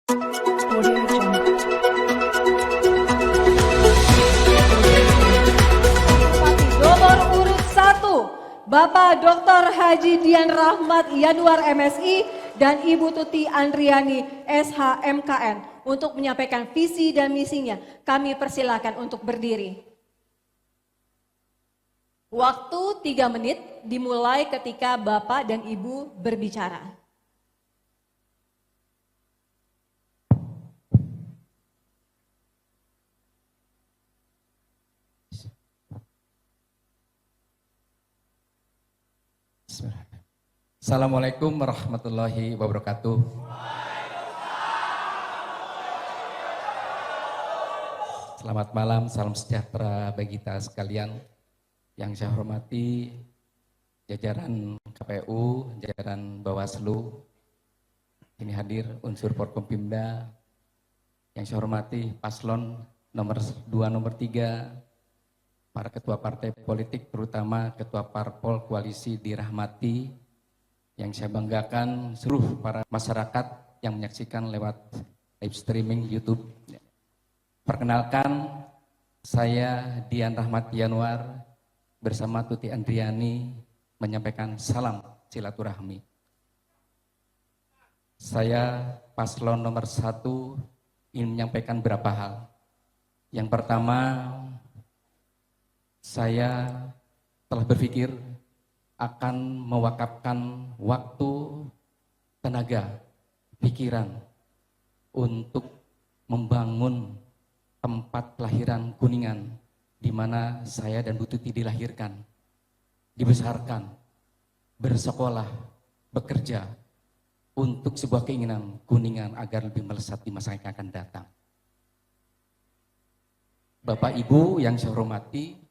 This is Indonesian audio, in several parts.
Audio Jungle. Bupati nomor urut 1, Bapak Dr. Haji Dian Rahmat Yanuar MSI dan Ibu Tuti Andriani SHMKN untuk menyampaikan visi dan misinya. Kami persilakan untuk berdiri. Waktu 3 menit dimulai ketika Bapak dan Ibu berbicara. Assalamualaikum warahmatullahi wabarakatuh. Selamat malam, salam sejahtera bagi kita sekalian. Yang saya hormati jajaran KPU, jajaran Bawaslu, ini hadir unsur Forkompimda. Yang saya hormati paslon nomor 2, nomor 3, para ketua partai politik, terutama ketua parpol koalisi dirahmati. Yang saya banggakan seluruh para masyarakat yang menyaksikan lewat live streaming YouTube. Perkenalkan, saya Dian Rahmat Yanuar bersama Tuti Andriani menyampaikan salam silaturahmi. Saya paslon nomor 1 ingin menyampaikan beberapa hal. Yang pertama, saya telah berpikir akan mewakafkan waktu, tenaga, pikiran untuk membangun tempat kelahiran Kuningan di mana saya dan Bu Tuti dilahirkan, dibesarkan, bersekolah, bekerja untuk sebuah keinginan Kuningan agar lebih melesat di masa yang akan datang. Bapak Ibu yang saya hormati,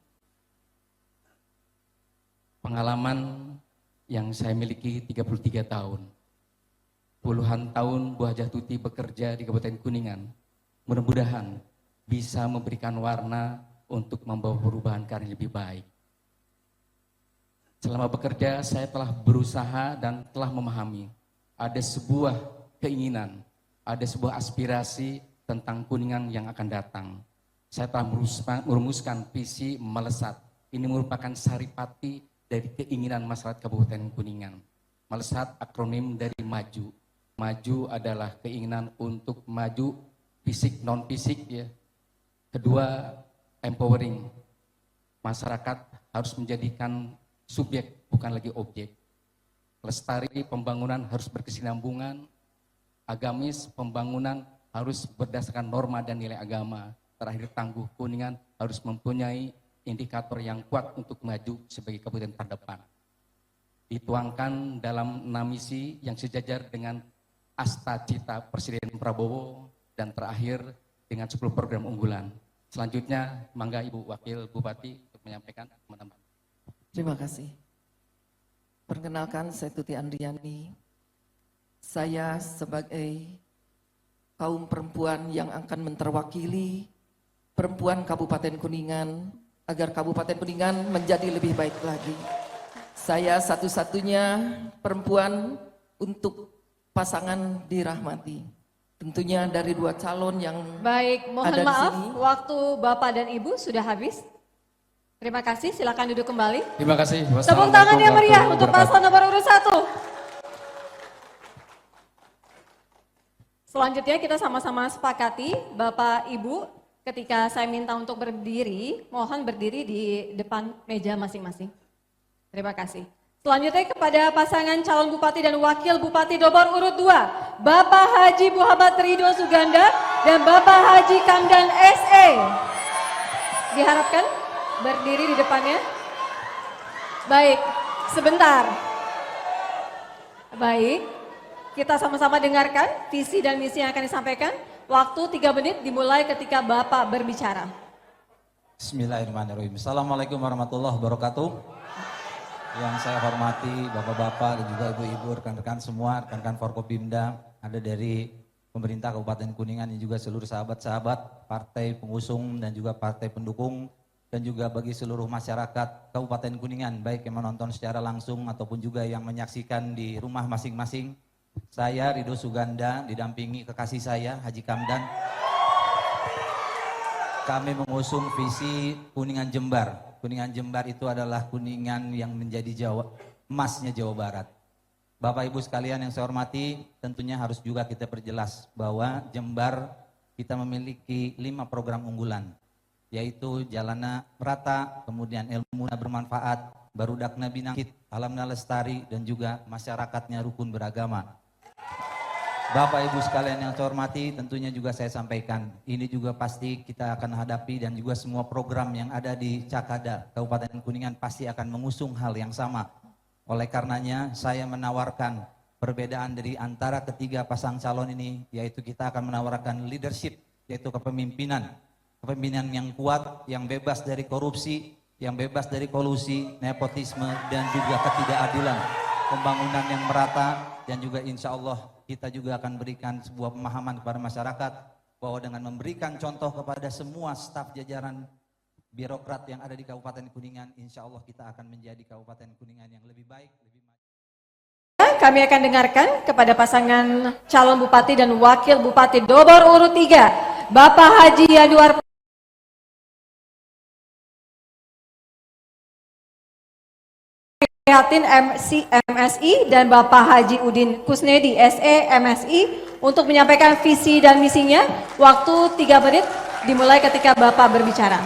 pengalaman yang saya miliki 33 tahun. Puluhan tahun Bu Hajah Tuti bekerja di Kabupaten Kuningan. Mudah-mudahan bisa memberikan warna untuk membawa perubahan ke arah yang lebih baik. Selama bekerja saya telah berusaha dan telah memahami ada sebuah keinginan, ada sebuah aspirasi tentang Kuningan yang akan datang. Saya telah merumuskan visi melesat. Ini merupakan saripati dari keinginan masyarakat Kabupaten Kuningan. Melesat akronim dari maju. Maju adalah keinginan untuk maju fisik non fisik ya. Kedua, empowering. Masyarakat harus menjadikan subjek bukan lagi objek. Lestari pembangunan harus berkesinambungan. Agamis pembangunan harus berdasarkan norma dan nilai agama. Terakhir, tangguh Kuningan harus mempunyai indikator yang kuat untuk maju sebagai kabupaten terdepan. Dituangkan dalam 6 misi yang sejajar dengan asta cita Presiden Prabowo dan terakhir dengan 10 program unggulan. Selanjutnya, mangga Ibu Wakil Bupati untuk menyampaikan teman-teman. Terima kasih. Perkenalkan, saya Tuti Andriani. Saya sebagai kaum perempuan yang akan menterwakili perempuan Kabupaten Kuningan agar Kabupaten Kuningan menjadi lebih baik lagi. Saya satu-satunya perempuan untuk pasangan dirahmati. Tentunya dari 2 calon yang Baik, mohon ada di maaf, sini. waktu Bapak dan Ibu sudah habis. Terima kasih, silakan duduk kembali. Terima kasih. Tepuk tangan yang meriah untuk paslon nomor urut 1. Selanjutnya kita sama-sama sepakati, Bapak Ibu, ketika saya minta untuk berdiri, mohon berdiri di depan meja masing-masing. Terima kasih. Selanjutnya kepada pasangan calon bupati dan wakil bupati nomor urut 2, Bapak Haji Muhammad Ridho Suganda dan Bapak Haji Kamdan SE. Diharapkan berdiri di depannya. Baik, sebentar. Baik, kita sama-sama dengarkan visi dan misi yang akan disampaikan. Waktu 3 menit dimulai ketika Bapak berbicara. Bismillahirrahmanirrahim. Assalamualaikum warahmatullahi wabarakatuh. Yang saya hormati Bapak-Bapak dan juga Ibu-Ibu, rekan-rekan semua, rekan-rekan Forkopimda, ada dari pemerintah Kabupaten Kuningan dan juga seluruh sahabat-sahabat partai pengusung dan juga partai pendukung, dan juga bagi seluruh masyarakat Kabupaten Kuningan, baik yang menonton secara langsung ataupun juga yang menyaksikan di rumah masing-masing. Saya Ridho Suganda didampingi kekasih saya Haji Kamdan. Kami mengusung visi Kuningan Jembar. Kuningan Jembar itu adalah Kuningan yang menjadi emasnya Jawa Barat. Bapak Ibu sekalian yang saya hormati, tentunya harus juga kita perjelas bahwa Jembar kita memiliki 5 program unggulan, yaitu Jalana Merata, kemudian Ilmu Bermanfaat, Barudakna Binangkit, Alamna Lestari, dan juga masyarakatnya rukun beragama. Bapak Ibu sekalian yang saya hormati, tentunya juga saya sampaikan, ini juga pasti kita akan hadapi dan juga semua program yang ada di Cakada, Kabupaten Kuningan pasti akan mengusung hal yang sama. Oleh karenanya saya menawarkan perbedaan dari antara ketiga pasang calon ini, yaitu kita akan menawarkan leadership, yaitu kepemimpinan. Kepemimpinan yang kuat, yang bebas dari korupsi, yang bebas dari kolusi, nepotisme, dan juga ketidakadilan. Pembangunan yang merata, dan juga insya Allah kita juga akan berikan sebuah pemahaman kepada masyarakat bahwa dengan memberikan contoh kepada semua staf jajaran birokrat yang ada di Kabupaten Kuningan, insya Allah kita akan menjadi Kabupaten Kuningan yang lebih baik, lebih maju. Kami akan dengarkan kepada pasangan calon bupati dan wakil bupati nomor urut 3, Bapak Haji Yanuar Prihatin MSI dan Bapak Haji Udin Kusnedi SE MSI untuk menyampaikan visi dan misinya. Waktu 3 menit dimulai ketika Bapak berbicara.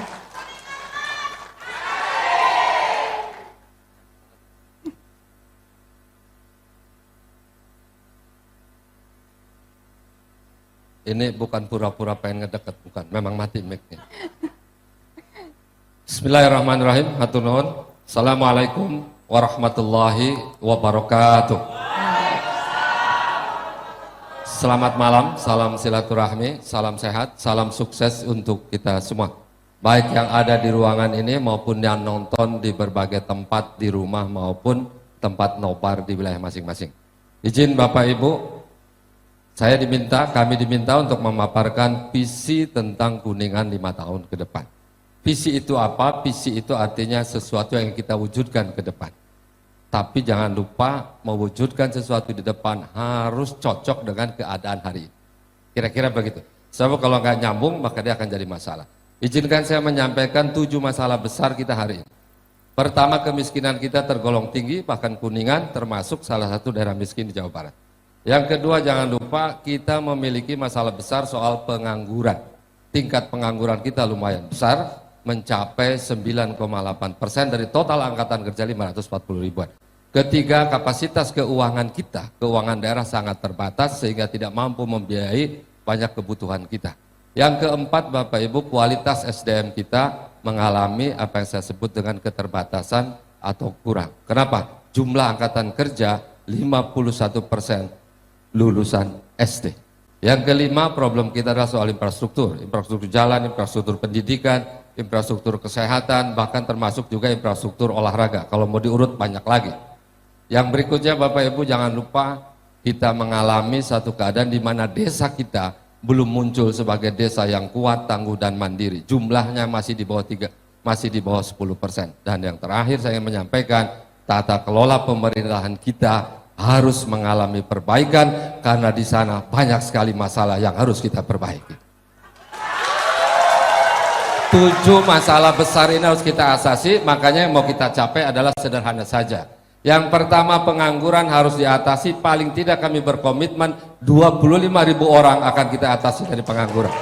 Ini bukan pura-pura pengen ngedeket, bukan. Memang mati mic-nya. Bismillahirrahmanirrahim. Hatur nuhun. Assalamualaikum warahmatullahi wabarakatuh. Selamat malam, salam silaturahmi, salam sehat, salam sukses untuk kita semua. Baik yang ada di ruangan ini maupun yang nonton di berbagai tempat di rumah maupun tempat nobar di wilayah masing-masing. Izin Bapak Ibu, kami diminta untuk memaparkan visi tentang Kuningan 5 tahun ke depan. Visi itu apa? Visi itu artinya sesuatu yang kita wujudkan ke depan. Tapi jangan lupa mewujudkan sesuatu di depan harus cocok dengan keadaan hari ini. Kira-kira begitu. Sebab kalau nggak nyambung maka dia akan jadi masalah. Izinkan saya menyampaikan 7 masalah besar kita hari ini. Pertama, kemiskinan kita tergolong tinggi, bahkan Kuningan termasuk salah satu daerah miskin di Jawa Barat. Yang kedua, jangan lupa kita memiliki masalah besar soal pengangguran. Tingkat pengangguran kita lumayan besar, mencapai 9,8% dari total angkatan kerja 540 ribuan. Ketiga, kapasitas keuangan kita, keuangan daerah sangat terbatas sehingga tidak mampu membiayai banyak kebutuhan kita. Yang keempat, Bapak Ibu, kualitas SDM kita mengalami apa yang saya sebut dengan keterbatasan atau kurang. Kenapa? Jumlah angkatan kerja 51% lulusan SD. Yang kelima, problem kita adalah soal infrastruktur jalan, infrastruktur pendidikan, infrastruktur kesehatan, bahkan termasuk juga infrastruktur olahraga. Kalau mau diurut banyak lagi. Yang berikutnya Bapak Ibu, jangan lupa kita mengalami satu keadaan di mana desa kita belum muncul sebagai desa yang kuat, tangguh dan mandiri. Jumlahnya masih di bawah 10%. Dan yang terakhir saya ingin menyampaikan, tata kelola pemerintahan kita harus mengalami perbaikan karena di sana banyak sekali masalah yang harus kita perbaiki. 7 masalah besar ini harus kita asasi, makanya yang mau kita capai adalah sederhana saja. Yang pertama, pengangguran harus diatasi, paling tidak kami berkomitmen 25.000 orang akan kita atasi dari pengangguran.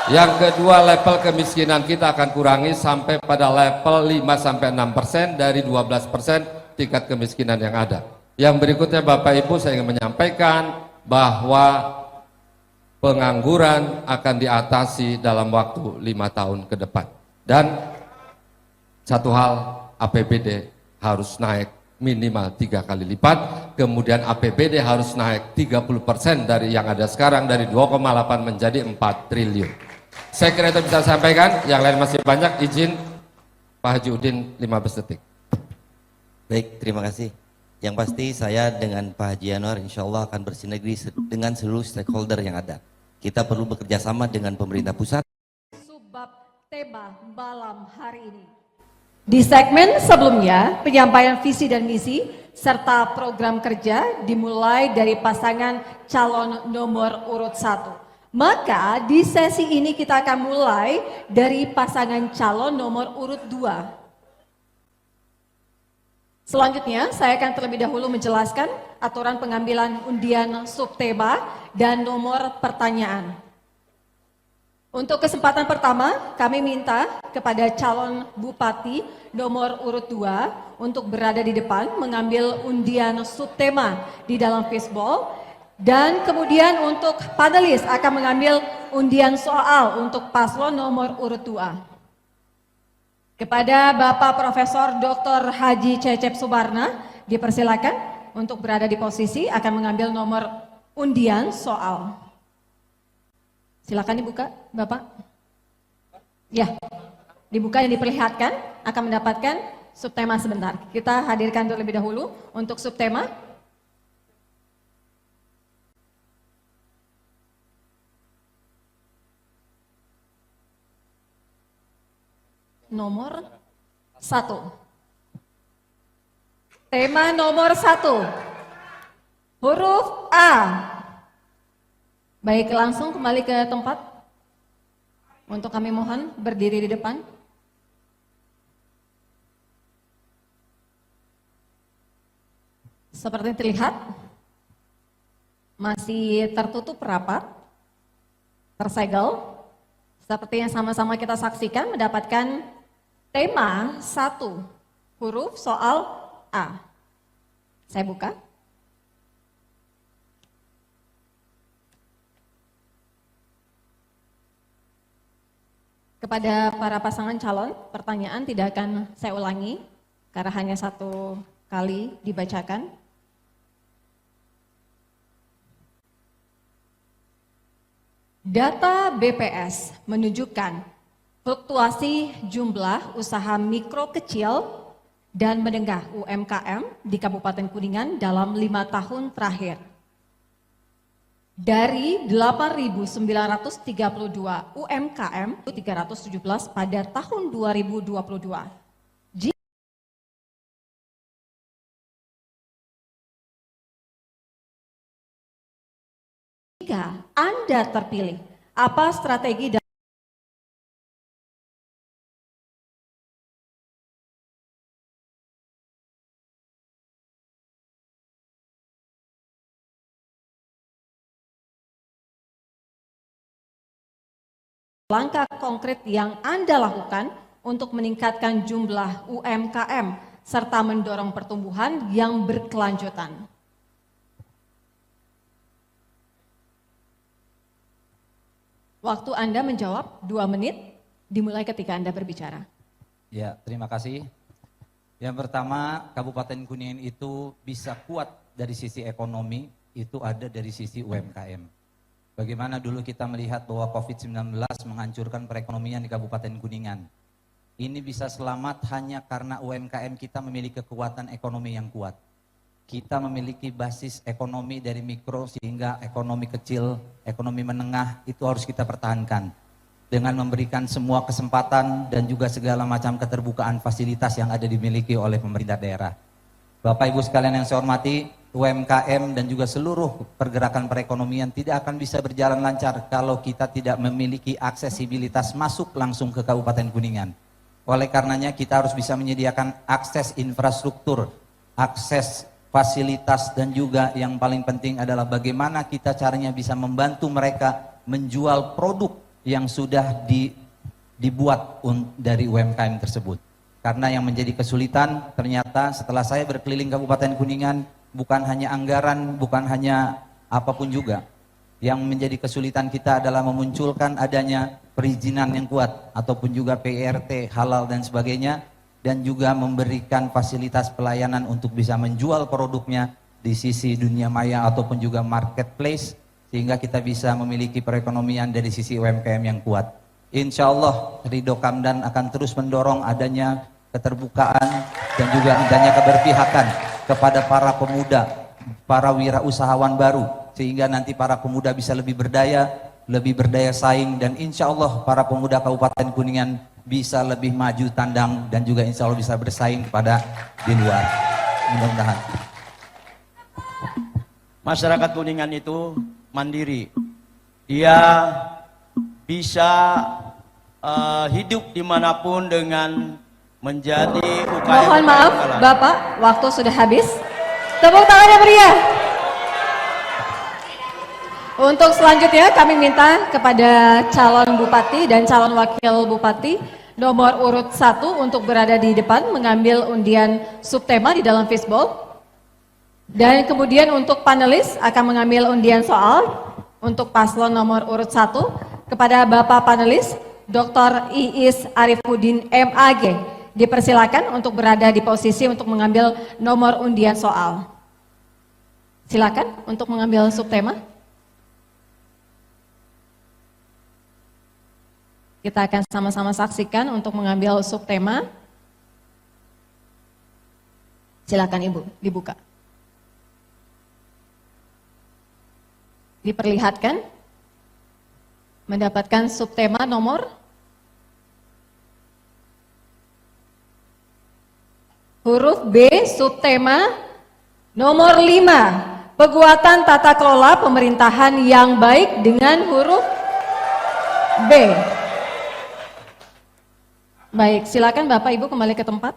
Yang kedua, level kemiskinan kita akan kurangi sampai pada level 5-6% dari 12% tingkat kemiskinan yang ada. Yang berikutnya Bapak Ibu, saya ingin menyampaikan bahwa pengangguran akan diatasi dalam waktu 5 tahun ke depan. Dan satu hal, APBD harus naik minimal 3 kali lipat, kemudian APBD harus naik 30% dari yang ada sekarang, dari 2,8 menjadi 4 triliun. Saya kira itu bisa sampaikan, yang lain masih banyak, izin Pak Haji Udin 15 detik. Baik, terima kasih. Yang pasti saya dengan Pak Haji Yanuar insya Allah akan bersinergi dengan seluruh stakeholder yang ada. Kita perlu bekerja sama dengan pemerintah pusat. Subbab tema malam hari ini. Di segmen sebelumnya, penyampaian visi dan misi serta program kerja dimulai dari pasangan calon nomor urut 1. Maka di sesi ini kita akan mulai dari pasangan calon nomor urut 2. Selanjutnya, saya akan terlebih dahulu menjelaskan aturan pengambilan undian subtema dan nomor pertanyaan. Untuk kesempatan pertama, kami minta kepada calon bupati nomor urut 2 untuk berada di depan mengambil undian subtema di dalam fishbowl, dan kemudian untuk panelis akan mengambil undian soal untuk paslon nomor urut 2. Kepada Bapak Profesor Dr. Haji Cecep Subarna, dipersilakan untuk berada di posisi akan mengambil nomor undian soal. Silakan dibuka, Bapak. Ya, dibuka dan diperlihatkan akan mendapatkan subtema sebentar. Kita hadirkan terlebih dahulu untuk subtema. Nomor 1. Tema nomor 1. Huruf A. Baik, langsung kembali ke tempat. Untuk kami mohon berdiri di depan. Seperti terlihat, masih tertutup rapat, tersegel. Seperti yang sama-sama kita saksikan, mendapatkan tema 1, huruf soal A. Saya buka. Kepada para pasangan calon, pertanyaan tidak akan saya ulangi, karena hanya 1 kali dibacakan. Data BPS menunjukkan fluktuasi jumlah usaha mikro kecil dan menengah UMKM di Kabupaten Kuningan dalam 5 tahun terakhir. Dari 8.932 UMKM 317 pada tahun 2022. Jika Anda terpilih, apa strategi dan langkah konkret yang Anda lakukan untuk meningkatkan jumlah UMKM serta mendorong pertumbuhan yang berkelanjutan? Waktu Anda menjawab 2 menit, dimulai ketika Anda berbicara. Ya, terima kasih. Yang pertama, Kabupaten Kuningan itu bisa kuat dari sisi ekonomi, itu ada dari sisi UMKM. Bagaimana dulu kita melihat bahwa COVID-19 menghancurkan perekonomian di Kabupaten Kuningan. Ini bisa selamat hanya karena UMKM kita memiliki kekuatan ekonomi yang kuat. Kita memiliki basis ekonomi dari mikro sehingga ekonomi kecil, ekonomi menengah itu harus kita pertahankan. Dengan memberikan semua kesempatan dan juga segala macam keterbukaan fasilitas yang ada dimiliki oleh pemerintah daerah. Bapak Ibu sekalian yang saya hormati, UMKM dan juga seluruh pergerakan perekonomian tidak akan bisa berjalan lancar kalau kita tidak memiliki aksesibilitas masuk langsung ke Kabupaten Kuningan. Oleh karenanya kita harus bisa menyediakan akses infrastruktur, akses fasilitas, dan juga yang paling penting adalah bagaimana kita caranya bisa membantu mereka menjual produk yang sudah dibuat dari UMKM tersebut. Karena yang menjadi kesulitan ternyata setelah saya berkeliling Kabupaten Kuningan, bukan hanya anggaran, bukan hanya apapun juga. Yang menjadi kesulitan kita adalah memunculkan adanya perizinan yang kuat, ataupun juga PRT, halal dan sebagainya, dan juga memberikan fasilitas pelayanan untuk bisa menjual produknya di sisi dunia maya ataupun juga marketplace, sehingga kita bisa memiliki perekonomian dari sisi UMKM yang kuat. Insya Allah Ridho Kamdan akan terus mendorong adanya keterbukaan dan juga adanya keberpihakan kepada para pemuda, para wirausahawan baru, sehingga nanti para pemuda bisa lebih berdaya, lebih berdaya saing, dan insya Allah para pemuda Kabupaten Kuningan bisa lebih maju tandang dan juga insya Allah bisa bersaing kepada di luar. Mudah-mudahan. Masyarakat Kuningan itu mandiri. Dia bisa hidup dimanapun dengan menjadi UKM. Mohon maaf, Bapak, waktu sudah habis. Tepuk tangan yang meriah. Untuk selanjutnya kami minta kepada calon bupati dan calon wakil bupati nomor urut 1 untuk berada di depan mengambil undian subtema di dalam fishbowl. Dan kemudian untuk panelis akan mengambil undian soal untuk paslon nomor urut 1 kepada Bapak panelis Dr. Iis Arifuddin MAG. Dipersilakan untuk berada di posisi untuk mengambil nomor undian soal. Silakan untuk mengambil subtema. Kita akan sama-sama saksikan untuk mengambil subtema. Silakan Ibu, dibuka. Diperlihatkan mendapatkan subtema nomor huruf B, subtema nomor 5, penguatan tata kelola pemerintahan yang baik dengan huruf B. Baik, silakan Bapak Ibu kembali ke tempat.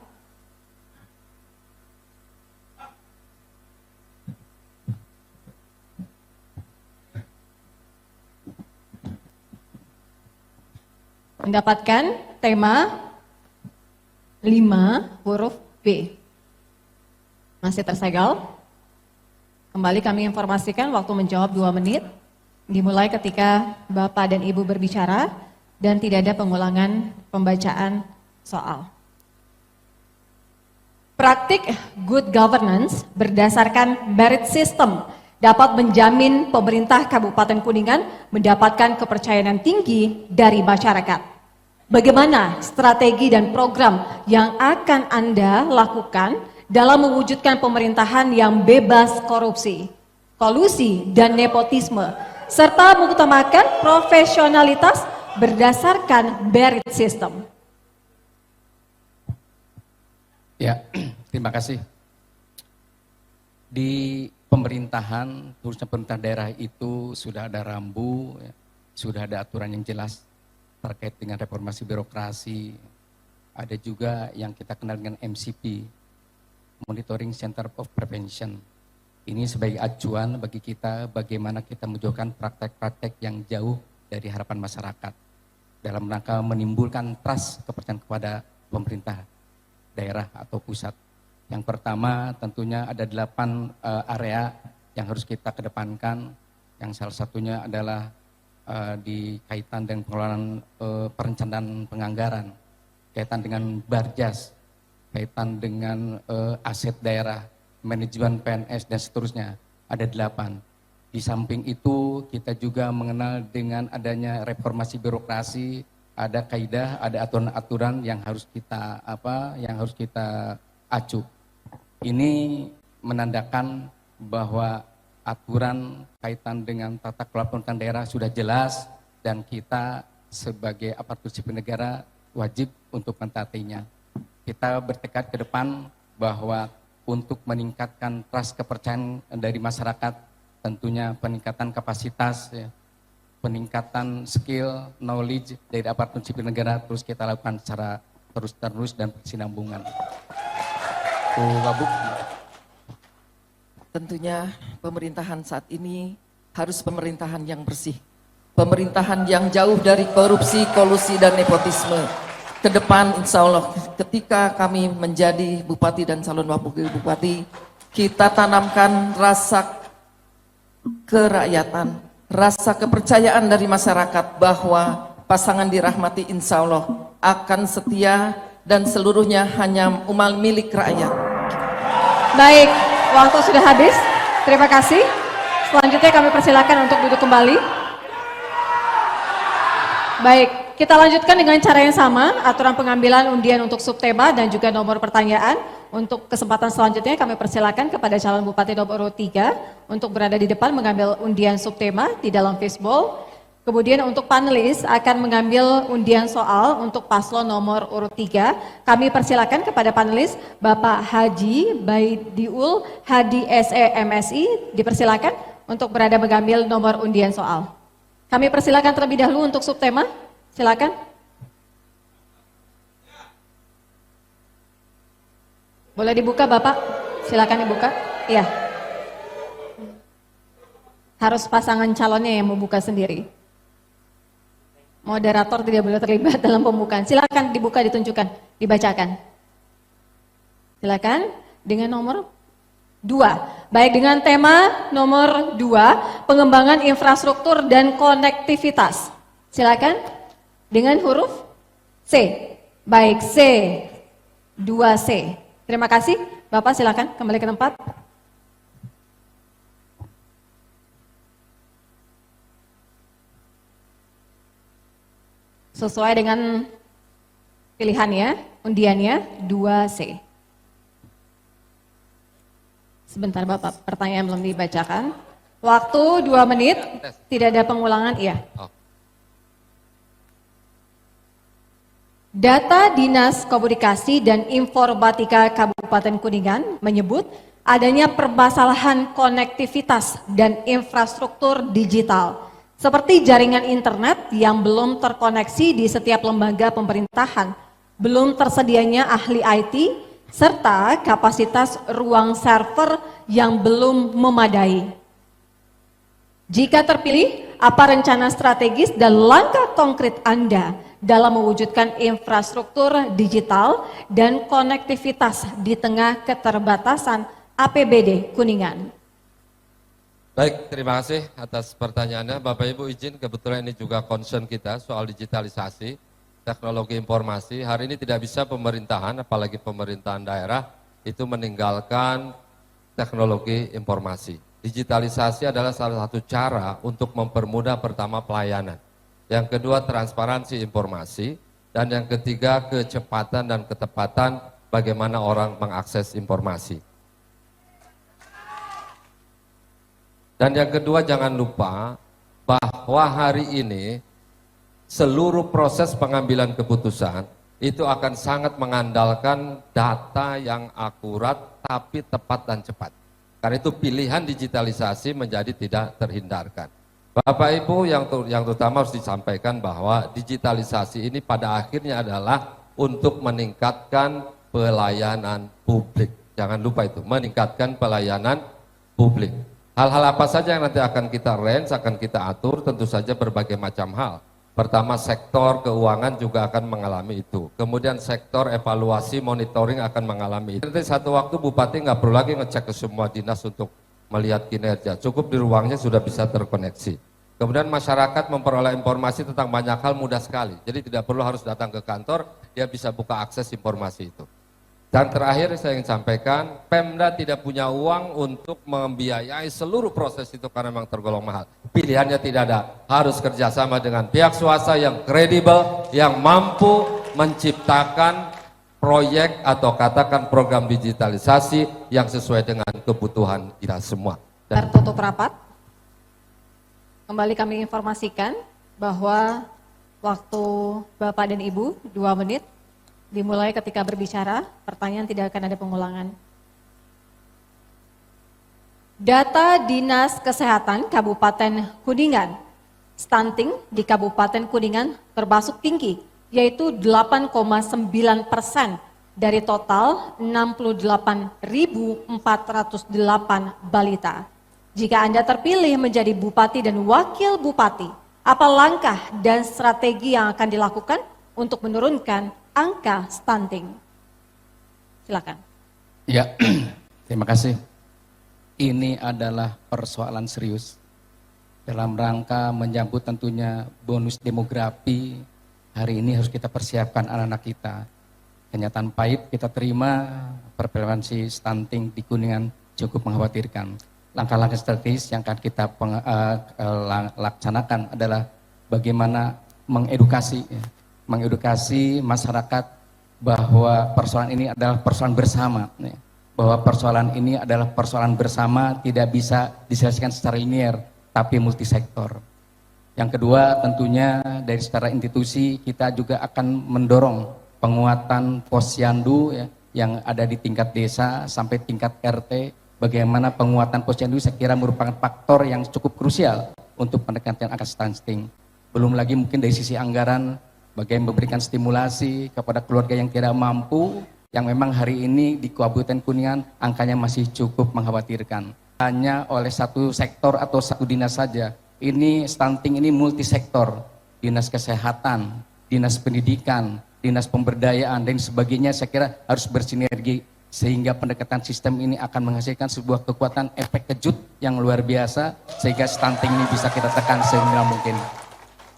Mendapatkan tema 5 huruf B. Masih tersegel? Kembali kami informasikan waktu menjawab 2 menit. Dimulai ketika Bapak dan Ibu berbicara dan tidak ada pengulangan pembacaan soal. Praktik good governance berdasarkan merit system dapat menjamin pemerintah Kabupaten Kuningan mendapatkan kepercayaan tinggi dari masyarakat. Bagaimana strategi dan program yang akan Anda lakukan dalam mewujudkan pemerintahan yang bebas korupsi, kolusi, dan nepotisme, serta mengutamakan profesionalitas berdasarkan merit system? Ya, terima kasih. Di pemerintahan, khususnya pemerintah daerah itu sudah ada rambu, ya, sudah ada aturan yang jelas terkait dengan reformasi birokrasi. Ada juga yang kita kenal dengan MCP, Monitoring Center of Prevention. Ini sebagai acuan bagi kita bagaimana kita menjauhkan praktek-praktek yang jauh dari harapan masyarakat dalam rangka menimbulkan trust kepercayaan kepada pemerintah daerah atau pusat. Yang pertama tentunya ada 8 area yang harus kita kedepankan, yang salah satunya adalah di kaitan dengan pengelolaan perencanaan penganggaran, kaitan dengan Barjas, kaitan dengan aset daerah, manajemen PNS dan seterusnya. Ada 8. Di samping itu kita juga mengenal dengan adanya reformasi birokrasi, ada kaidah, ada aturan-aturan yang harus kita acu. Ini menandakan bahwa aturan kaitan dengan tata kelola pemerintahan daerah sudah jelas dan kita sebagai aparatur sipil negara wajib untuk mentaatinya. Kita bertekad ke depan bahwa untuk meningkatkan trust kepercayaan dari masyarakat, tentunya peningkatan kapasitas, ya, peningkatan skill, knowledge dari aparatur sipil negara terus kita lakukan secara terus-menerus dan berkesinambungan. Tentunya pemerintahan saat ini harus pemerintahan yang bersih. Pemerintahan yang jauh dari korupsi, kolusi, dan nepotisme. Ke depan insya Allah ketika kami menjadi bupati dan calon wakil bupati, kita tanamkan rasa kerakyatan, rasa kepercayaan dari masyarakat bahwa pasangan dirahmati insya Allah akan setia dan seluruhnya hanya milik rakyat. Baik, waktu sudah habis. Terima kasih. Selanjutnya kami persilakan untuk duduk kembali. Baik, kita lanjutkan dengan cara yang sama, aturan pengambilan undian untuk subtema dan juga nomor pertanyaan. Untuk kesempatan selanjutnya kami persilakan kepada calon bupati nomor urut 3 untuk berada di depan mengambil undian subtema di dalam fishbowl. Kemudian untuk panelis akan mengambil undian soal untuk paslon nomor urut 3. Kami persilakan kepada panelis Bapak Haji Baidiul Hadi SEMSI, dipersilakan untuk berada mengambil nomor undian soal. Kami persilakan terlebih dahulu untuk subtema, silakan. Boleh dibuka Bapak, silakan dibuka. Iya. Harus pasangan calonnya yang membuka sendiri. Moderator tidak boleh terlibat dalam pembukaan. Silakan dibuka, ditunjukkan, dibacakan. Silakan dengan nomor 2. Baik, dengan tema nomor 2, pengembangan infrastruktur dan konektivitas. Silakan dengan huruf C. Baik, C. 2C. Terima kasih. Bapak silakan kembali ke tempat. Sesuai dengan pilihannya, undiannya 2C. Sebentar Bapak, pertanyaan belum dibacakan. Waktu 2 menit, tidak ada pengulangan, iya. Data Dinas Komunikasi dan Informatika Kabupaten Kuningan menyebut adanya permasalahan konektivitas dan infrastruktur digital, seperti jaringan internet yang belum terkoneksi di setiap lembaga pemerintahan, belum tersedianya ahli IT, serta kapasitas ruang server yang belum memadai. Jika terpilih, apa rencana strategis dan langkah konkret Anda dalam mewujudkan infrastruktur digital dan konektivitas di tengah keterbatasan APBD Kuningan? Baik, terima kasih atas pertanyaannya. Bapak Ibu izin, kebetulan ini juga concern kita soal digitalisasi, teknologi informasi. Hari ini tidak bisa pemerintahan, apalagi pemerintahan daerah, itu meninggalkan teknologi informasi. Digitalisasi adalah salah satu cara untuk mempermudah pertama pelayanan. Yang kedua transparansi informasi, dan yang ketiga kecepatan dan ketepatan bagaimana orang mengakses informasi. Dan yang kedua jangan lupa bahwa hari ini seluruh proses pengambilan keputusan itu akan sangat mengandalkan data yang akurat tapi tepat dan cepat. Karena itu pilihan digitalisasi menjadi tidak terhindarkan. Bapak Ibu yang terutama harus disampaikan bahwa digitalisasi ini pada akhirnya adalah untuk meningkatkan pelayanan publik. Jangan lupa itu, meningkatkan pelayanan publik. Hal-hal apa saja yang nanti akan kita range, akan kita atur, tentu saja berbagai macam hal. Pertama, sektor keuangan juga akan mengalami itu. Kemudian sektor evaluasi, monitoring akan mengalami itu. Nanti satu waktu Bupati nggak perlu lagi ngecek ke semua dinas untuk melihat kinerja. Cukup di ruangnya sudah bisa terkoneksi. Kemudian masyarakat memperoleh informasi tentang banyak hal mudah sekali. Jadi tidak perlu harus datang ke kantor, dia bisa buka akses informasi itu. Dan terakhir saya ingin sampaikan, Pemda tidak punya uang untuk membiayai seluruh proses itu karena memang tergolong mahal. Pilihannya tidak ada, harus kerjasama dengan pihak swasta yang kredibel, yang mampu menciptakan proyek atau katakan program digitalisasi yang sesuai dengan kebutuhan kita semua. Tertutup rapat. Kembali kami informasikan bahwa waktu Bapak dan Ibu 2 menit. Dimulai ketika berbicara, pertanyaan tidak akan ada pengulangan. Data Dinas Kesehatan Kabupaten Kuningan, stunting di Kabupaten Kuningan termasuk tinggi, yaitu 8,9% dari total 68.408 balita. Jika Anda terpilih menjadi Bupati dan Wakil Bupati, apa langkah dan strategi yang akan dilakukan untuk menurunkan angka stunting? Silakan. Ya, terima kasih. Ini adalah persoalan serius dalam rangka menyambut tentunya bonus demografi. Hari ini harus kita persiapkan anak-anak kita. Kenyataan pahit kita terima, prevalensi stunting di Kuningan cukup mengkhawatirkan. Langkah-langkah strategis yang akan kita laksanakan adalah bagaimana mengedukasi masyarakat bahwa persoalan ini adalah persoalan bersama, bahwa persoalan ini adalah persoalan bersama, tidak bisa diselesaikan secara linear, tapi multisektor. Yang kedua, tentunya dari secara institusi kita juga akan mendorong penguatan posyandu ya, yang ada di tingkat desa sampai tingkat RT. Bagaimana penguatan posyandu saya kira merupakan faktor yang cukup krusial untuk pendekatan angka stunting. Belum lagi mungkin dari sisi anggaran, bagaimana memberikan stimulasi kepada keluarga yang tidak mampu, yang memang hari ini di Kabupaten Kuningan angkanya masih cukup mengkhawatirkan. Hanya oleh satu sektor atau satu dinas saja. Ini stunting ini multisektor, dinas kesehatan, dinas pendidikan, dinas pemberdayaan dan sebagainya, saya kira harus bersinergi sehingga pendekatan sistem ini akan menghasilkan sebuah kekuatan efek kejut yang luar biasa sehingga stunting ini bisa kita tekan seminimal mungkin.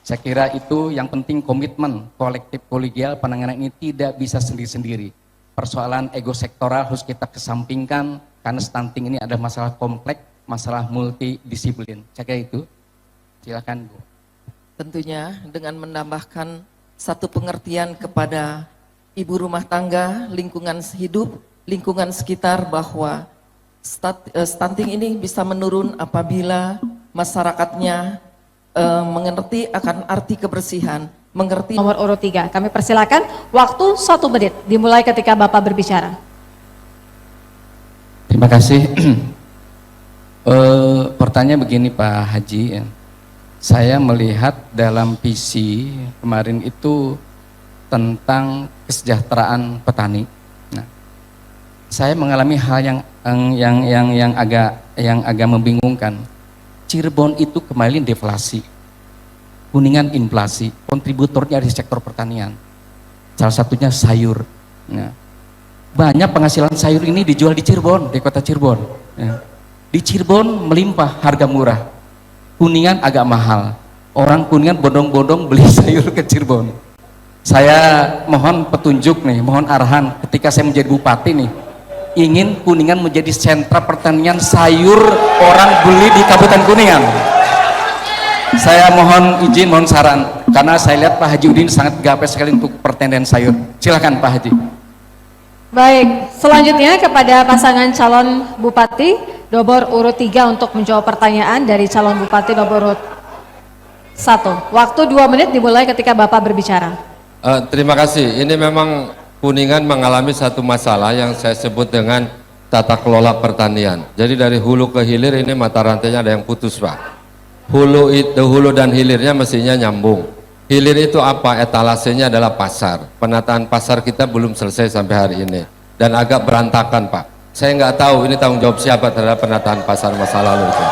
Saya kira itu yang penting, komitmen kolektif kolegial penanganan ini tidak bisa sendiri-sendiri. Persoalan ego sektoral harus kita kesampingkan karena stunting ini ada masalah kompleks, masalah multidisiplin. Saya kira itu. Silakan Bu. Tentunya dengan menambahkan satu pengertian kepada ibu rumah tangga, lingkungan hidup, lingkungan sekitar bahwa stunting ini bisa menurun apabila masyarakatnya mengerti akan arti kebersihan, mengerti. Nomor urut 3, kami persilakan waktu 1 menit dimulai ketika Bapak berbicara. Terima kasih. Pertanyaan begini Pak Haji, saya melihat dalam visi kemarin itu tentang kesejahteraan petani. Nah, saya mengalami hal yang agak membingungkan. Cirebon itu kembali deflasi, Kuningan inflasi, kontributornya di sektor pertanian. Salah satunya sayur. Nah, banyak penghasilan sayur ini dijual di Cirebon, di kota Cirebon. Ya. Di Cirebon melimpah, harga murah. Kuningan agak mahal. Orang Kuningan bodong-bodong beli sayur ke Cirebon. Saya mohon petunjuk nih, mohon arahan ketika saya menjadi bupati nih. Ingin Kuningan menjadi sentra pertanian sayur orang beli di Kabupaten Kuningan. Saya mohon izin, mohon saran, karena saya lihat Pak Haji Udin sangat gapai sekali untuk pertanian sayur. Silakan Pak Haji. Baik, selanjutnya kepada pasangan calon Bupati nomor urut 3 untuk menjawab pertanyaan dari calon Bupati nomor urut 1. Waktu 2 menit dimulai ketika Bapak berbicara. Terima kasih. Ini memang Kuningan mengalami satu masalah yang saya sebut dengan tata kelola pertanian. Jadi dari hulu ke hilir ini mata rantainya ada yang putus Pak. Hulu dan hilirnya mestinya nyambung. Hilir itu apa? Etalasenya adalah pasar. Penataan pasar kita belum selesai sampai hari ini dan agak berantakan Pak. Saya nggak tahu ini tanggung jawab siapa terhadap penataan pasar masa lalu itu.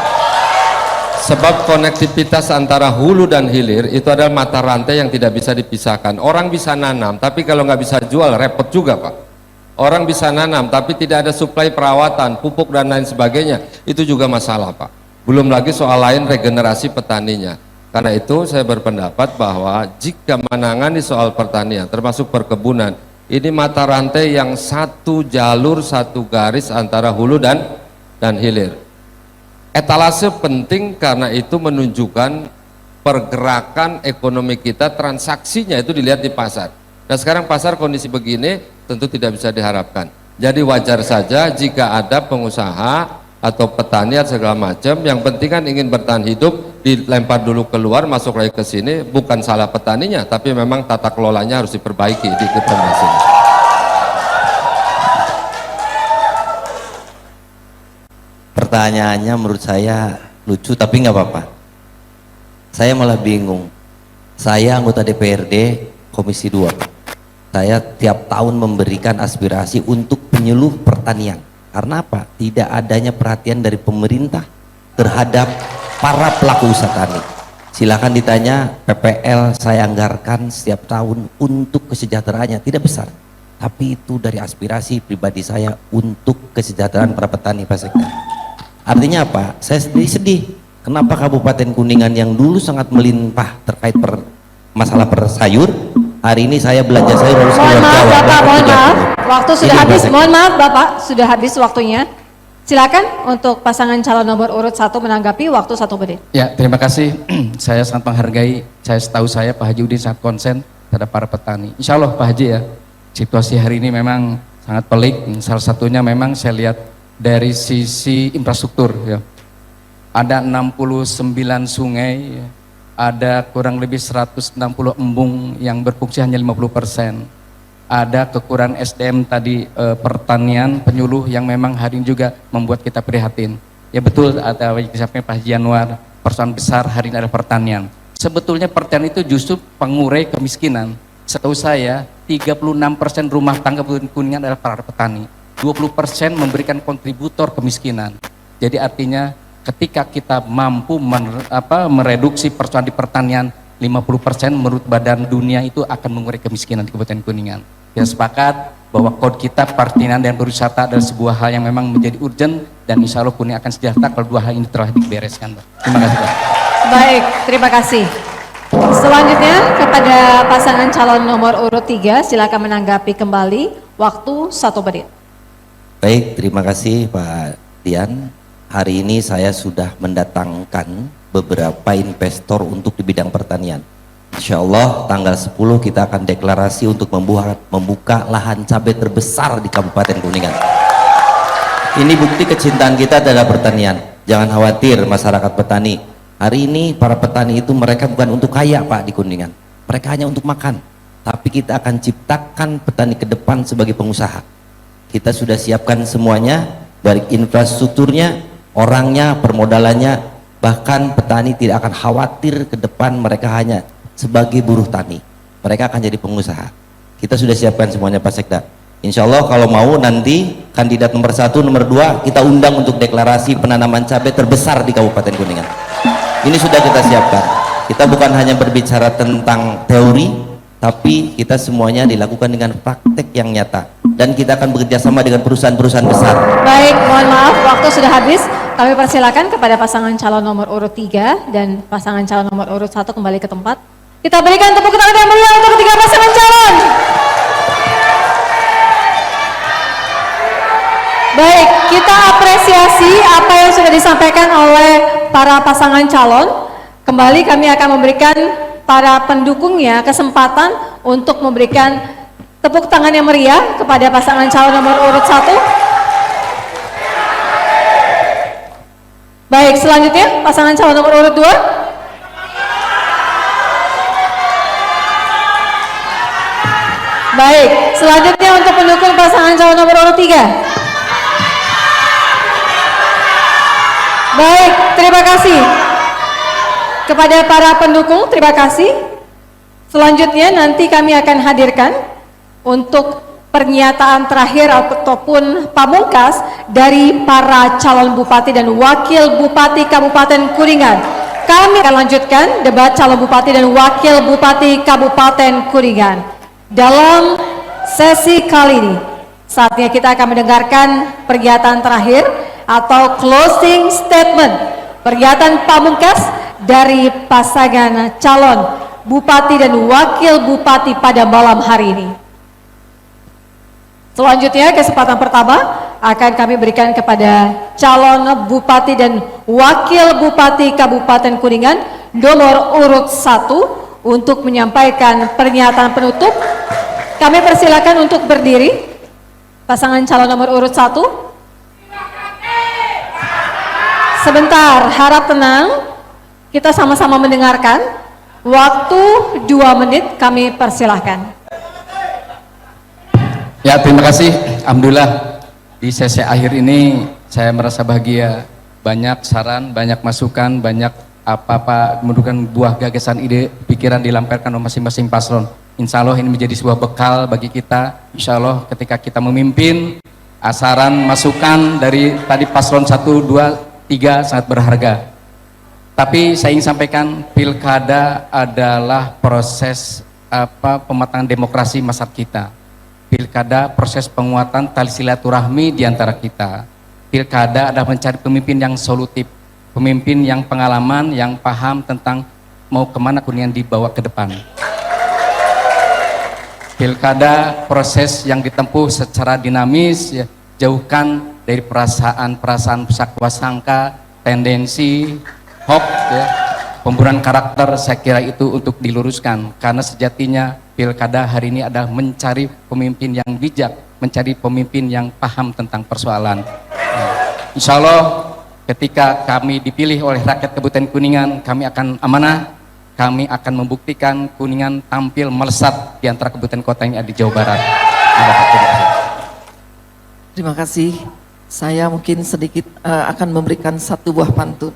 Sebab konektivitas antara hulu dan hilir itu adalah mata rantai yang tidak bisa dipisahkan. Orang bisa nanam, tapi kalau nggak bisa jual repot juga Pak. Orang bisa nanam, tapi tidak ada suplai perawatan, pupuk dan lain sebagainya. Itu juga masalah Pak. Belum lagi soal lain regenerasi petaninya. Karena itu saya berpendapat bahwa jika menangani soal pertanian, termasuk perkebunan, ini mata rantai yang satu jalur, satu garis antara hulu dan hilir. Etalase penting karena itu menunjukkan pergerakan ekonomi kita, transaksinya itu dilihat di pasar. Nah sekarang pasar kondisi begini tentu tidak bisa diharapkan. Jadi wajar saja jika ada pengusaha atau petani atau segala macam, yang penting kan ingin bertahan hidup, dilempar dulu keluar, masuk lagi ke sini, bukan salah petaninya, tapi memang tata kelolanya harus diperbaiki di Kepemda sini. Pertanyaannya menurut saya lucu tapi nggak apa-apa. Saya malah bingung. Saya anggota DPRD Komisi 2. Saya tiap tahun memberikan aspirasi untuk penyuluh pertanian. Karena apa? Tidak adanya perhatian dari pemerintah terhadap para pelaku usaha tani. Silakan ditanya, PPL saya anggarkan setiap tahun untuk kesejahteraannya, tidak besar. Tapi itu dari aspirasi pribadi saya untuk kesejahteraan para petani Pak Sekda. Artinya apa? Saya sendiri sedih. Kenapa Kabupaten Kuningan yang dulu sangat melimpah terkait masalah sayur, hari ini saya belanja sayur harus Mohon keluar maaf Jawa. Bapak, mohon maaf. Waktu sudah Ini habis. Pak Sekda. Mohon maaf Bapak, sudah habis waktunya. Silakan untuk pasangan calon nomor urut 1 menanggapi, waktu 1 menit. Ya, terima kasih. Saya sangat menghargai, setahu saya Pak Haji Udin sangat konsen terhadap para petani. Insya Allah Pak Haji ya, situasi hari ini memang sangat pelik. Salah satunya memang saya lihat dari sisi infrastruktur ya. Ada 69 sungai, ada kurang lebih 160 embung yang berfungsi hanya 50%. Ada kekurangan SDM tadi pertanian, penyuluh yang memang hari ini juga membuat kita prihatin. Ya betul, ada yang disampaikan Pak Januar, persoalan besar hari ini adalah pertanian. Sebetulnya pertanian itu justru pengurai kemiskinan. Setahu saya 36% rumah tangga Kuningan adalah para petani, 20% memberikan kontributor kemiskinan. Jadi artinya ketika kita mampu mereduksi persoalan di pertanian 50%, menurut Badan Dunia itu akan mengurangi kemiskinan di Kabupaten Kuningan. Kita sepakat bahwa kode kita pertanian dan pariwisata adalah sebuah hal yang memang menjadi urgent, dan insya Allah Kuningan akan sejahtera kalau dua hal ini telah dibereskan. Terima kasih, Pak. Baik, terima kasih. Selanjutnya kepada pasangan calon nomor urut 3, silakan menanggapi kembali. Waktu 1 menit. Baik, terima kasih Pak Dian. Hari ini saya sudah mendatangkan beberapa investor untuk di bidang pertanian. Insya Allah tanggal 10 kita akan deklarasi untuk membuka lahan cabai terbesar di Kabupaten Kuningan. Ini bukti kecintaan kita terhadap pertanian. Jangan khawatir masyarakat petani. Hari ini para petani itu mereka bukan untuk kaya Pak di Kuningan. Mereka hanya untuk makan. Tapi kita akan ciptakan petani ke depan sebagai pengusaha. Kita sudah siapkan semuanya, baik infrastrukturnya, orangnya, permodalannya. Bahkan petani tidak akan khawatir ke depan mereka hanya sebagai buruh tani. Mereka akan jadi pengusaha. Kita sudah siapkan semuanya Pak Sekda. Insya Allah kalau mau nanti kandidat nomor 1, nomor 2 kita undang untuk deklarasi penanaman cabai terbesar di Kabupaten Kuningan. Ini sudah kita siapkan. Kita bukan hanya berbicara tentang teori, tapi kita semuanya dilakukan dengan praktek yang nyata. Dan kita akan bekerja sama dengan perusahaan-perusahaan besar. Baik, mohon maaf waktu sudah habis. Kami persilakan kepada pasangan calon nomor urut 3 dan pasangan calon nomor urut 1 kembali ke tempat. Kita berikan tepuk tangan yang meriah untuk ketiga pasangan calon. Baik, kita apresiasi apa yang sudah disampaikan oleh para pasangan calon. Kembali kami akan memberikan para pendukungnya kesempatan untuk memberikan tepuk tangan yang meriah kepada pasangan calon nomor urut 1. Baik, selanjutnya pasangan calon nomor urut 2. Baik, selanjutnya untuk pendukung pasangan calon nomor urut 3. Baik, terima kasih. Kepada para pendukung, terima kasih. Selanjutnya nanti kami akan hadirkan untuk pernyataan terakhir ataupun pamungkas dari para calon bupati dan wakil bupati Kabupaten Kuningan. Kami akan lanjutkan debat calon bupati dan wakil bupati Kabupaten Kuningan. Dalam sesi kali ini, saatnya kita akan mendengarkan pernyataan terakhir atau closing statement, pernyataan pamungkas dari pasangan calon bupati dan wakil bupati pada malam hari ini. Selanjutnya kesempatan pertama akan kami berikan kepada calon bupati dan wakil bupati Kabupaten Kuningan nomor urut 1 untuk menyampaikan pernyataan penutup. Kami persilakan untuk berdiri. Pasangan calon nomor urut 1. Sebentar, harap tenang. Kita sama-sama mendengarkan. Waktu 2 menit kami persilahkan. Ya, terima kasih. Alhamdulillah di sesi akhir ini saya merasa bahagia. Banyak saran, banyak masukan, banyak apa-apa menunjukkan buah gagasan, ide, pikiran dilamparkan oleh masing-masing paslon. Insya Allah ini menjadi sebuah bekal bagi kita. Insya Allah ketika kita memimpin, saran, masukan dari tadi paslon 1, 2, 3 sangat berharga. Tapi saya ingin sampaikan, pilkada adalah proses pematangan demokrasi masyarakat kita. Pilkada proses penguatan tali silaturahmi di antara kita. Pilkada adalah mencari pemimpin yang solutif, pemimpin yang pengalaman, yang paham tentang mau kemana Kuningan dibawa ke depan. Pilkada proses yang ditempuh secara dinamis, ya, jauhkan dari perasaan-perasaan sakwa sangka, tendensi, hoax, ya, pembunuhan karakter. Saya kira itu untuk diluruskan, karena sejatinya pilkada hari ini adalah mencari pemimpin yang bijak, mencari pemimpin yang paham tentang persoalan. Insya Allah ketika kami dipilih oleh rakyat Kabupaten Kuningan, kami akan amanah, kami akan membuktikan Kuningan tampil melesat di antara kabupaten kota yang ada di Jawa Barat. Terima kasih. Terima kasih. Saya mungkin sedikit akan memberikan satu buah pantun.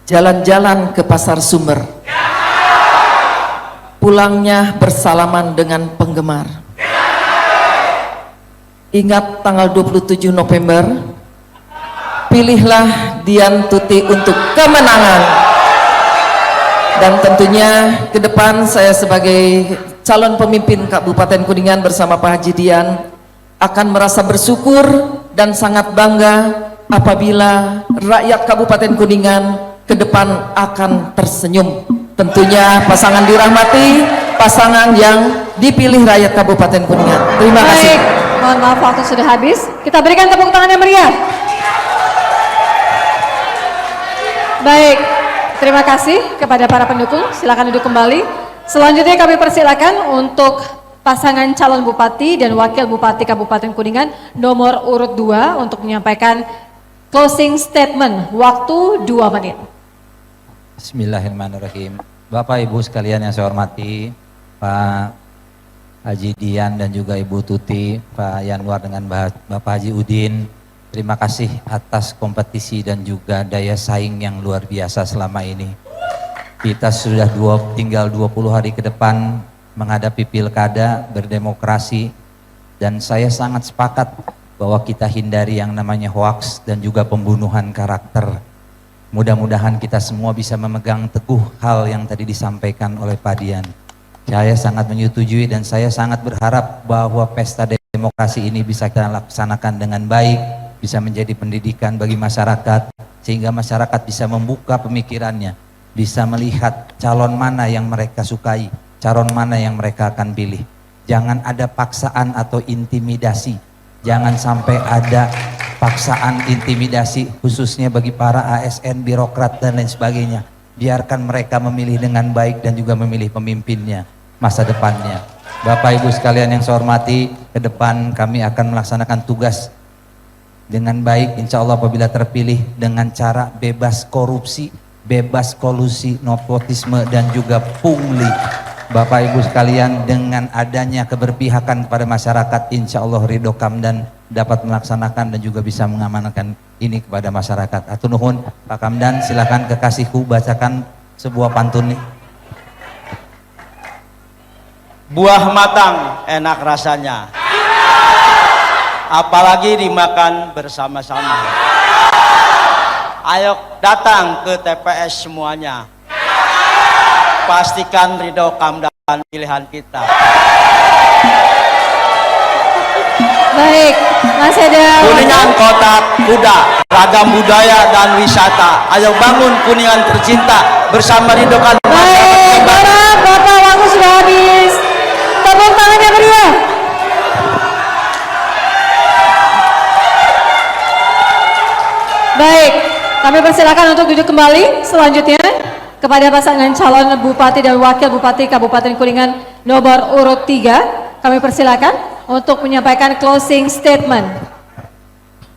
Jalan-jalan ke pasar Sumber, pulangnya bersalaman dengan penggemar. Ingat tanggal 27 November, pilihlah Dian Tuti untuk kemenangan. Dan tentunya ke depan saya sebagai calon pemimpin Kabupaten Kuningan bersama Pak Haji Dian akan merasa bersyukur dan sangat bangga apabila rakyat Kabupaten Kuningan ke depan akan tersenyum. Tentunya pasangan dirahmati, pasangan yang dipilih rakyat Kabupaten Kuningan. Terima kasih. Baik, mohon maaf waktu sudah habis. Kita berikan tepuk tangan yang meriah. Baik, terima kasih kepada para pendukung. Silakan duduk kembali. Selanjutnya kami persilakan untuk pasangan calon bupati dan wakil bupati Kabupaten Kuningan nomor urut 2 untuk menyampaikan closing statement. Waktu 2 menit. Bismillahirrahmanirrahim. Bapak Ibu sekalian yang saya hormati, Pak Haji Dian dan juga Ibu Tuti, Pak Yanwar dengan Bapak Haji Udin, terima kasih atas kompetisi dan juga daya saing yang luar biasa selama ini. Kita sudah tinggal 20 hari ke depan menghadapi pilkada, berdemokrasi, dan saya sangat sepakat bahwa kita hindari yang namanya hoaks dan juga pembunuhan karakter. Mudah-mudahan kita semua bisa memegang teguh hal yang tadi disampaikan oleh Pak Dian. Saya sangat menyetujui dan saya sangat berharap bahwa pesta demokrasi ini bisa kita laksanakan dengan baik, bisa menjadi pendidikan bagi masyarakat, sehingga masyarakat bisa membuka pemikirannya, bisa melihat calon mana yang mereka sukai, calon mana yang mereka akan pilih. Jangan ada paksaan atau intimidasi, jangan sampai ada paksaan intimidasi khususnya bagi para ASN, birokrat dan lain sebagainya. Biarkan mereka memilih dengan baik dan juga memilih pemimpinnya masa depannya. Bapak Ibu sekalian yang saya hormati, ke depan kami akan melaksanakan tugas dengan baik insya Allah apabila terpilih dengan cara bebas korupsi, bebas kolusi, nepotisme dan juga pungli. Bapak Ibu sekalian, dengan adanya keberpihakan kepada masyarakat, insya Allah Ridho Kamdan dapat melaksanakan dan juga bisa mengamankan ini kepada masyarakat. Atur nuhun, Pak Kamdan, silakan kekasihku bacakan sebuah pantun. Buah matang enak rasanya, apalagi dimakan bersama-sama. Ayo datang ke TPS semuanya, pastikan Ridho Kamdan pilihan kita. Baik, masih ada Kuningan kota kuda, ragam budaya dan wisata. Ayo bangun Kuningan tercinta bersama Ridho Kamdan. Baik, Bapak, waktu sudah habis. Tepuk tangannya meriah. Baik, kami persilakan untuk duduk kembali. Selanjutnya kepada pasangan calon bupati dan wakil bupati Kabupaten Kuningan nomor urut 3, kami persilakan untuk menyampaikan closing statement.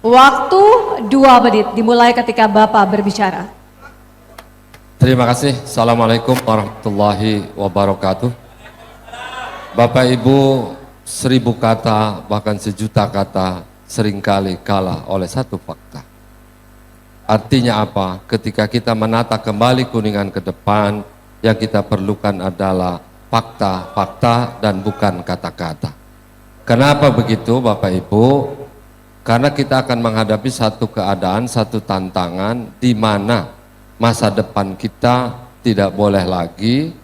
Waktu 2 menit dimulai ketika Bapak berbicara. Terima kasih. Assalamualaikum warahmatullahi wabarakatuh. Bapak Ibu, 1000 kata bahkan 1.000.000 kata seringkali kalah oleh satu fakta. Artinya apa? Ketika kita menata kembali Kuningan ke depan, yang kita perlukan adalah fakta-fakta dan bukan kata-kata. Kenapa begitu Bapak Ibu? Karena kita akan menghadapi satu keadaan, satu tantangan di mana masa depan kita tidak boleh lagi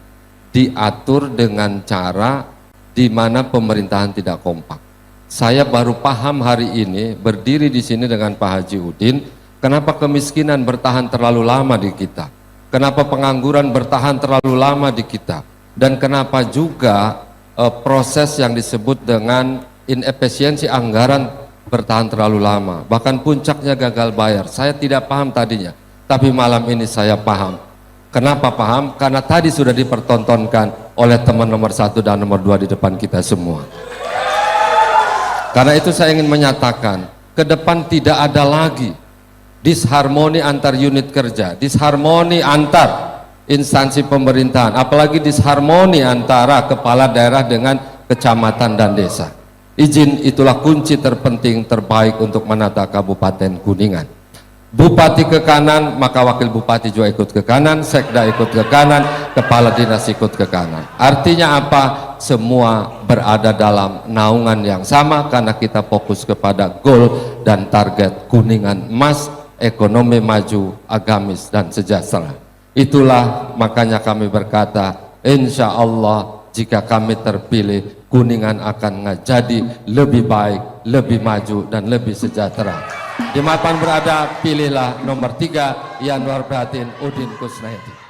diatur dengan cara di mana pemerintahan tidak kompak. Saya baru paham hari ini berdiri di sini dengan Pak Haji Udin, kenapa kemiskinan bertahan terlalu lama di kita, kenapa pengangguran bertahan terlalu lama di kita, dan kenapa juga proses yang disebut dengan inefisiensi anggaran bertahan terlalu lama, bahkan puncaknya gagal bayar. Saya tidak paham tadinya, tapi malam ini saya paham. Kenapa paham? Karena tadi sudah dipertontonkan oleh teman nomor 1 dan nomor 2 di depan kita semua. Karena itu saya ingin menyatakan, ke depan tidak ada lagi disharmoni antar unit kerja, disharmoni antar instansi pemerintahan, apalagi disharmoni antara kepala daerah dengan kecamatan dan desa. Izin itulah kunci terpenting terbaik untuk menata Kabupaten Kuningan. Bupati ke kanan, maka wakil bupati juga ikut ke kanan, sekda ikut ke kanan, kepala dinas ikut ke kanan. Artinya apa? Semua berada dalam naungan yang sama karena kita fokus kepada goal dan target Kuningan emas, ekonomi maju, agamis dan sejahtera. Itulah makanya kami berkata, insya Allah jika kami terpilih, Kuningan akan jadi lebih baik, lebih maju dan lebih sejahtera. Dimanapun berada, pilihlah nomor 3 Yanwar Batin Udin Kusnaidi.